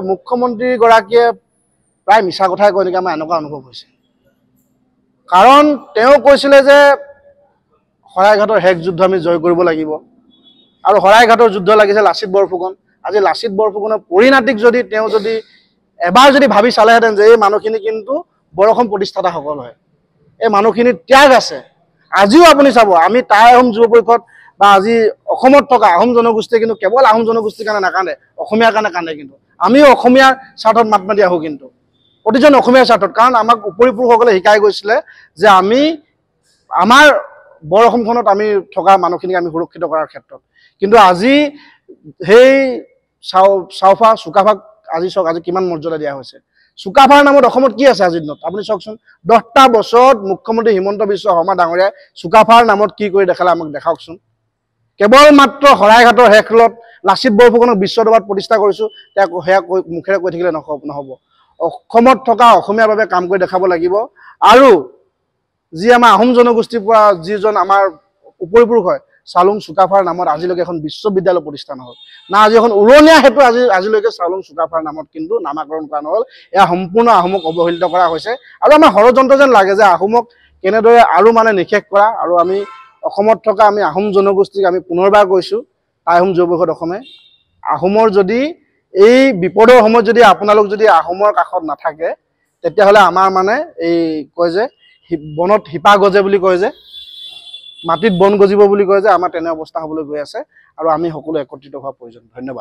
মুখ্যমন্ত্ৰীগৰাকীয়ে প্ৰায় মিছা কথাই কয় নেকি আমাৰ এনেকুৱা অনুভৱ হৈছে কাৰণ তেওঁ কৈছিলে যে শৰাইঘাটৰ হেক যুদ্ধ আমি জয় কৰিব লাগিব আৰু শৰাইঘাটৰ যুদ্ধ লাগিছে লাচিত বৰফুকন আজি লাচিত বৰফুকনৰ পৰিণাতিক যদি তেওঁ যদি এবাৰ যদি ভাবি চালেহেঁতেন যে এই মানুহখিনি কিন্তু বৰঅসম প্ৰতিষ্ঠাতাসকল হয় এই মানুহখিনিৰ ত্যাগ আছে আজিও আপুনি চাব আমি টাই আহোম যুৱ পৰিষদ বা আজি অসমত থকা আহোম জনগোষ্ঠীয়ে কিন্তু কেৱল আহোম জনগোষ্ঠীৰ কাৰণে নাকান্দে অসমীয়াৰ কাৰণে কান্দে কিন্তু আমিও অসমীয়াৰ স্বাৰ্থত মাত মাতি আহোঁ কিন্তু প্ৰতিজন অসমীয়াৰ স্বাৰ্থত কাৰণ আমাক উপৰিপুৰুষসকলে শিকাই গৈছিলে যে আমি আমাৰ বৰ অসমখনত আমি থকা মানুহখিনিক আমি সুৰক্ষিত কৰাৰ ক্ষেত্ৰত কিন্তু আজি সেই চাউফা চুকাফাক আজি চাওক আজি কিমান মৰ্যাদা দিয়া হৈছে চুকাফাৰ নামত অসমত কি আছে আজিৰ দিনত আপুনি চাওকচোন 10টা বছৰত মুখ্যমন্ত্ৰী হিমন্ত বিশ্ব শৰ্মা ডাঙৰীয়াই চুকাফাৰ নামত কি কৰি দেখালে আমাক দেখাওকচোন কেৱল মাত্ৰ শৰাইঘাটৰ হেকলত লাচিত বৰফুকনক বিশ্ব দৰবাৰত প্ৰতিষ্ঠা কৰিছোঁ তেওঁ সেয়া মুখেৰে কৈ থাকিলে নহ'ব অসমত থকা অসমীয়াৰ বাবে কাম কৰি দেখাব লাগিব আৰু যি আমাৰ আহোম জনগোষ্ঠীৰ পৰা যিজন আমাৰ উপৰিপুৰুষ হয় চাউলুং চুকাফাৰ নামত আজিলৈকে এখন বিশ্ববিদ্যালয় প্ৰতিষ্ঠা নহ'ল না আজি এখন উৰণীয়া সেতু আজিলৈকে চাউলুং চুকাফাৰ নামত কিন্তু নামাকৰণ কৰা নহ'ল এয়া সম্পূৰ্ণ আহোমক অৱহেলিত কৰা হৈছে আৰু আমাৰ ষড়যন্ত্ৰ যেন লাগে যে আহোমক কেনেদৰে আৰু মানে নিষেধ কৰা আৰু আমি অসমত থকা আমি আহোম জনগোষ্ঠীক আমি পুনৰবাৰ কৈছোঁ টাই আহোম যুৱ পৰিষদ অসমে আহোমৰ যদি এই বিপদৰ সময়ত যদি আপোনালোক যদি আহোমৰ কাষত নাথাকে তেতিয়াহ'লে আমাৰ মানে এই কয় যে বনত শিপা গজে বুলি কয় যে মাটিত বন গজিব বুলি কয় যে আমাৰ তেনে অৱস্থা হ'বলৈ গৈ আছে আৰু আমি সকলো একত্ৰিত হোৱাৰ প্ৰয়োজন ধন্যবাদ